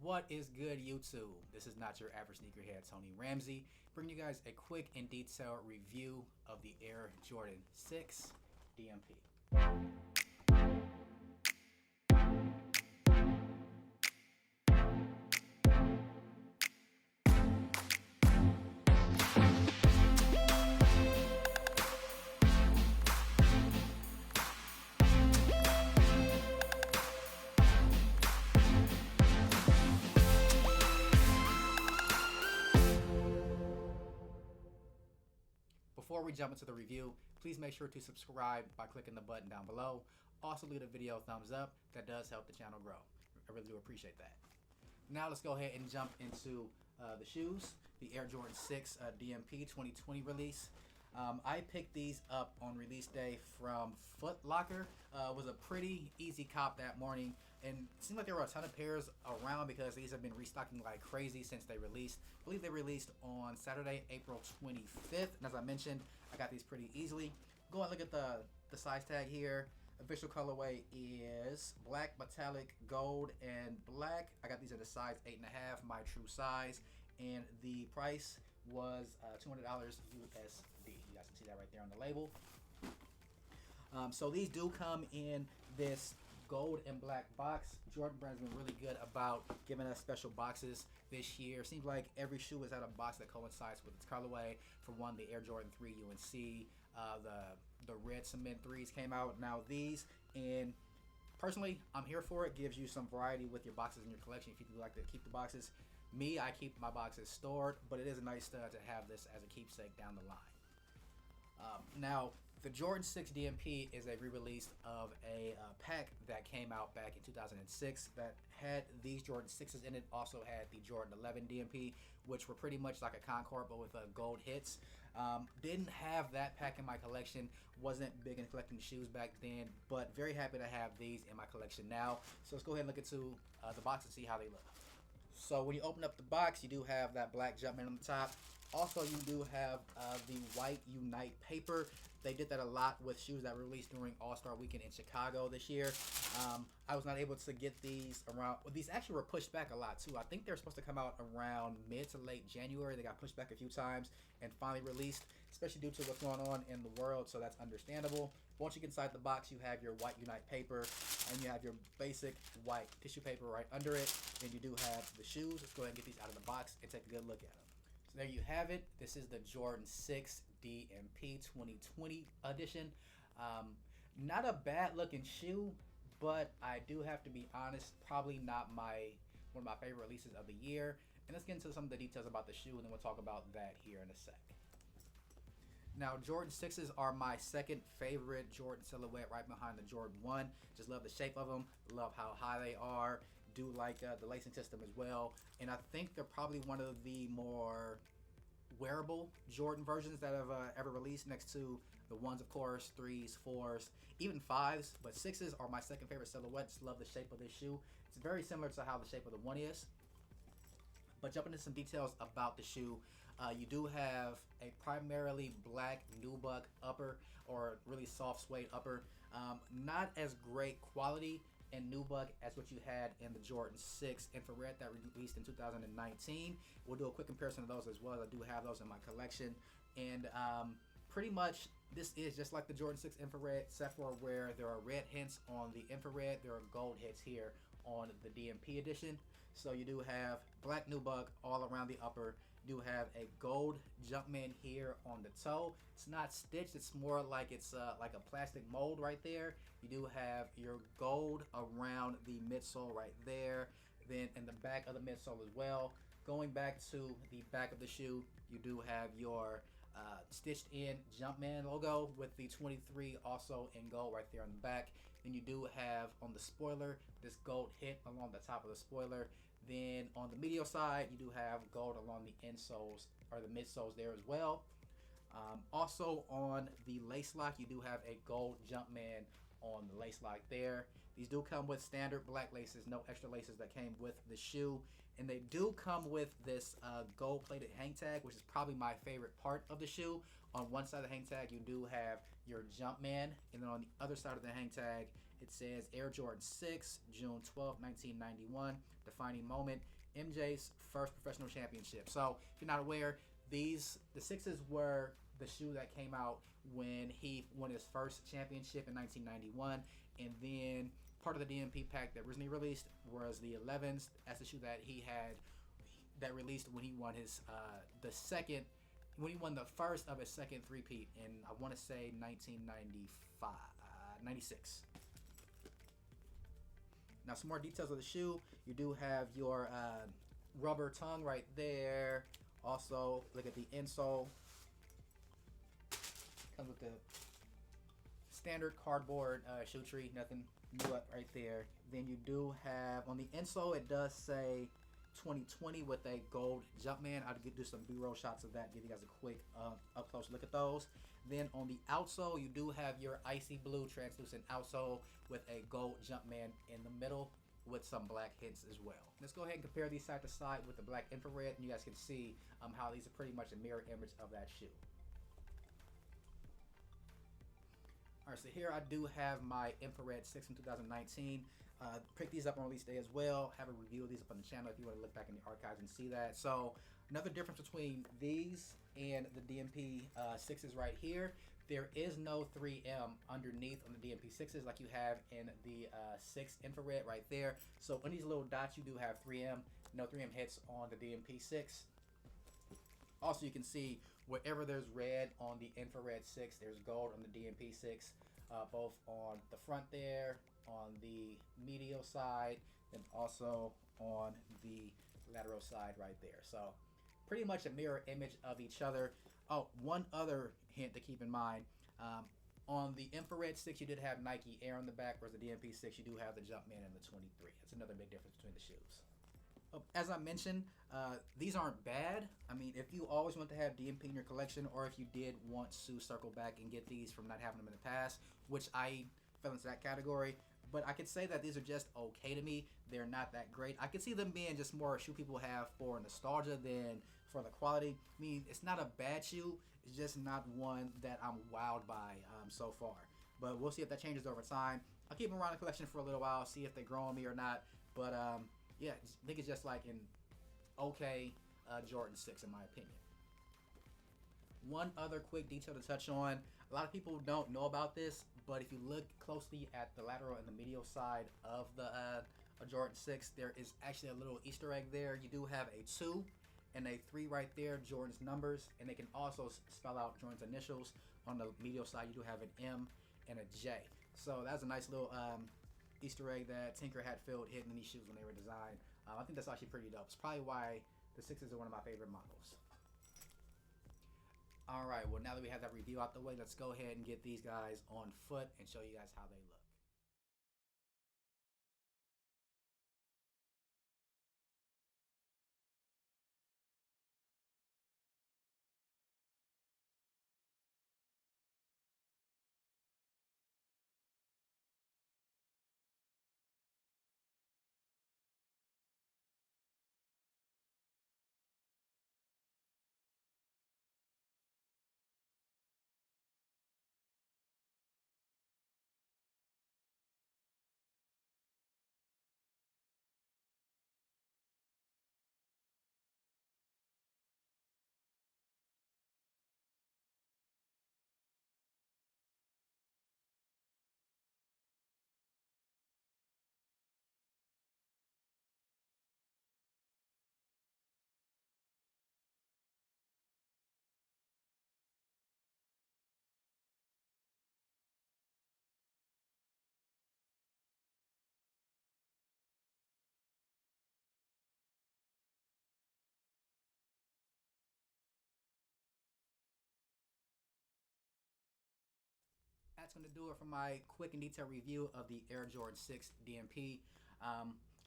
What is good, YouTube? This is not your average sneakerhead, Tony Ramsey, bringing you guys a quick and detailed review of the Air Jordan 6 DMP. Before we jump into the review, please make sure to subscribe by clicking the button down below. Also leave the video a thumbs up. That does help the channel grow. I really do appreciate that. Now let's go ahead and jump into the shoes. The Air Jordan 6 DMP 2020 release. I picked these up on release day from Foot Locker. It was a pretty easy cop that morning, and it seemed like there were a ton of pairs around because these have been restocking like crazy since they released. I believe they released on Saturday, April 25th, and as I mentioned, I got these pretty easily. Go and look at the size tag here. Official colorway is black, metallic, gold, and black. I got these at a size 8.5, my true size, and the price was $200 USD. You guys can see that right there on the label. So these do come in this gold and black box. Jordan Brand's been really good about giving us special boxes this year. Seems like every shoe is at a box that coincides with its colorway. For one, the Air Jordan 3 UNC, the red cement 3s came out. Now these, and personally, I'm here for it. Gives you some variety with your boxes in your collection if you do like to keep the boxes. Me, I keep my boxes stored, but it is a nice to have this as a keepsake down the line. Now, the Jordan 6 DMP is a re-release of a pack that came out back in 2006 that had these Jordan 6s in it. Also had the Jordan 11 DMP, which were pretty much like a Concord, but with gold hits. Didn't have that pack in my collection. Wasn't big in collecting shoes back then, but very happy to have these in my collection now. So let's go ahead and look into the box and see how they look. So when you open up the box, you do have that black Jumpman on the top. Also, you do have the white Unite paper. They did that a lot with shoes that were released during All-Star Weekend in Chicago this year. I was not able to get these around. Well, these actually were pushed back a lot too. I think they're supposed to come out around mid to late January. They got pushed back a few times and finally released, especially due to what's going on in the world, so that's understandable. Once you get inside the box, you have your white Unite paper, and you have your basic white tissue paper right under it. And you do have the shoes. Let's go ahead and get these out of the box and take a good look at them. So there you have it. This is the Jordan 6 DMP 2020 edition. Not a bad looking shoe, but I do have to be honest, probably not one of my favorite releases of the year. And let's get into some of the details about the shoe, and then we'll talk about that here in a sec. Now, Jordan 6s are my second favorite Jordan silhouette, right behind the Jordan 1. Just love the shape of them, love how high they are. Do like the lacing system as well, and I think they're probably one of the more wearable Jordan versions that have ever released, next to the 1s, of course, 3s, 4s, even 5s, but 6s are my second favorite silhouette. Just love the shape of this shoe. It's very similar to how the shape of the 1 is. But jumping into some details about the shoe, you do have a primarily black nubuck upper, or really soft suede upper. Not as great quality and nubuck as what you had in the Jordan 6 infrared that released in 2019. We'll do a quick comparison of those as well. I do have those in my collection, and pretty much this is just like the Jordan 6 infrared, except for where there are red hints on the infrared, there are gold hits here on the DMP edition. So you do have black nubuck all around the upper. You do have a gold Jumpman here on the toe. It's not stitched, it's more like it's like a plastic mold right there. You do have your gold around the midsole right there, then in the back of the midsole as well. Going back to the back of the shoe, you do have your stitched in Jumpman logo with the 23 also in gold right there on the back. Then you do have on the spoiler this gold hit along the top of the spoiler. Then on the medial side, you do have gold along the insoles or the midsoles there as well. Also on the lace lock, you do have a gold Jumpman on the lace lock there. These do come with standard black laces, no extra laces that came with the shoe. And they do come with this gold plated hang tag, which is probably my favorite part of the shoe. On one side of the hang tag, you do have your Jumpman, and then on the other side of the hang tag It says Air Jordan 6, June 12th, 1991, defining moment, MJ's first professional championship. So if you're not aware, the sixes were the shoe that came out when he won his first championship in 1991, and then part of the DMP pack that originally released was the 11s. That's the shoe that he had that released when he won his when he won the first of his second three-peat in, I want to say, 1995, 96. Now, some more details of the shoe. You do have your rubber tongue right there. Also, look at the insole. Comes with the standard cardboard shoe tree. Nothing new up right there. Then you do have, on the insole, it does say 2020 with a gold Jumpman. I'll do some B-roll shots of that, give you guys a quick up close look at those. Then on the outsole, you do have your icy blue translucent outsole with a gold Jumpman in the middle with some black hints as well. Let's go ahead and compare these side to side with the black infrared, and you guys can see how these are pretty much a mirror image of that shoe. Alright, so here I do have my infrared 6 in 2019. Pick these up on release day as well. Have a review of these up on the channel if you want to look back in the archives and see that. So another difference between these and the DMP 6s right here, there is no 3M underneath on the DMP 6s like you have in the 6 infrared right there. So on these little dots you do have 3M. No 3M hits on the DMP 6. Also, you can see wherever there's red on the infrared 6, there's gold on the DMP 6, both on the front there, on the medial side, and also on the lateral side right there. So pretty much a mirror image of each other. Oh, one other hint to keep in mind. On the infrared 6, you did have Nike Air on the back, whereas the DMP 6, you do have the Jumpman and the 23. That's another big difference between the shoes. As I mentioned, these aren't bad. I mean, if you always want to have DMP in your collection, or if you did want to circle back and get these from not having them in the past, which I fell into that category, but I could say that these are just okay to me. They're not that great. I could see them being just more a shoe people have for nostalgia than for the quality. I mean, it's not a bad shoe. It's just not one that I'm wowed by so far. But we'll see if that changes over time. I'll keep them around the collection for a little while, see if they grow on me or not. But yeah, I think it's just like an okay Jordan 6 in my opinion. One other quick detail to touch on. A lot of people don't know about this, but if you look closely at the lateral and the medial side of the Jordan 6, there is actually a little Easter egg there. You do have a 2 and a 3 right there, Jordan's numbers, and they can also spell out Jordan's initials. On the medial side, you do have an M and a J. So that's a nice little Easter egg that Tinker Hatfield hidden in these shoes when they were designed. I think that's actually pretty dope. It's probably why the 6s are one of my favorite models. Alright, well now that we have that review out the way, let's go ahead and get these guys on foot and show you guys how they look. That's going to do it for my quick and detailed review of the Air Jordan 6 DMP.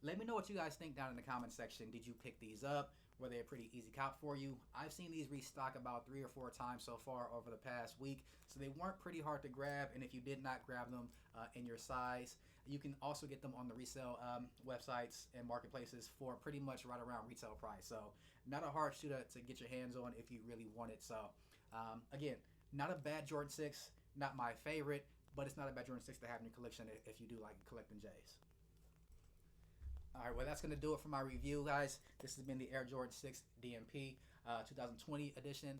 Let me know what you guys think down in the comment section. Did you pick these up? Were they a pretty easy cop for you? I've seen these restock about 3 or 4 times so far over the past week, so they weren't pretty hard to grab. And if you did not grab them in your size, you can also get them on the resale websites and marketplaces for pretty much right around retail price. So not a hard shoe to get your hands on if you really want it. So again, not a bad Jordan 6, not my favorite, but it's not a bad Jordan 6 to have in your collection if you do like collecting J's. Alright, well that's going to do it for my review, guys. This has been the Air Jordan 6 DMP 2020 edition.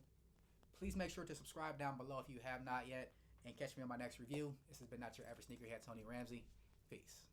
Please make sure to subscribe down below if you have not yet, and catch me on my next review. This has been Not Your Average Sneakerhead, Tony Ramsey. Peace.